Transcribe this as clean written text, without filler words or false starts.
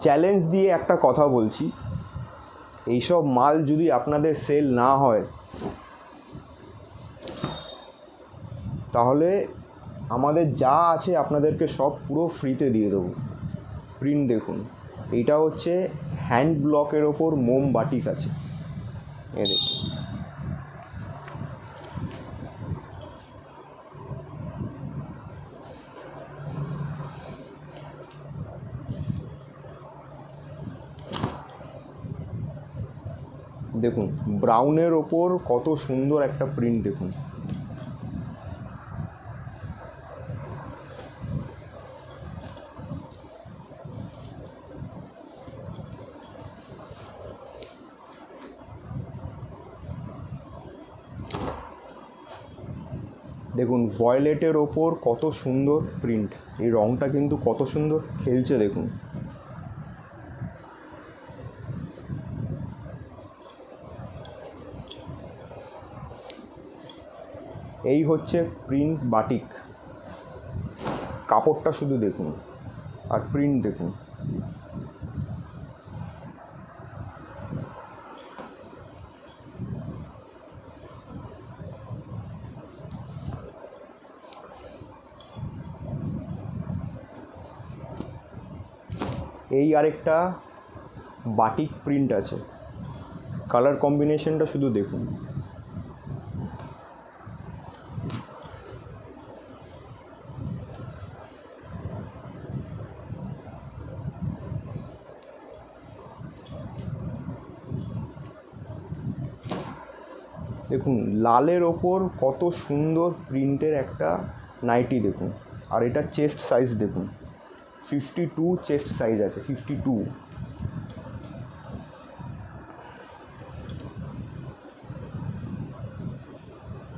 Challenge দিয়ে একটা কথা বলছি, এইসব মাল যদি আপনাদের সেল না হয় তাহলে আমাদের যা আছে আপনাদেরকে সব পুরো ফ্রিতে দিয়ে দেবো। প্রিন্ট দেখুন, এইটা হচ্ছে হ্যান্ড ব্লকের ওপর মোম বাটিক আছে, এ দেখুন। দেখুন ব্রাউনের ওপর কত সুন্দর একটা প্রিন্ট দেখুন। দেখুন ভয়েলেটের ওপর কত সুন্দর প্রিন্ট, এই রঙটা কিন্তু কত সুন্দর খেলছে দেখুন। এই হচ্ছে প্রিন্ট বাটিক, কাপড়টা শুধু দেখুন আর প্রিন্ট দেখুন। এই আরেকটা বাটিক প্রিন্ট আছে, কালার কম্বিনেশনটা শুধু দেখুন। দেখুন লালের ওপর কত সুন্দর প্রিন্টের একটা নাইটি দেখুন। আর এটা চেস্ট সাইজ দেখুন, 52 চেস্ট সাইজ আছে, 52।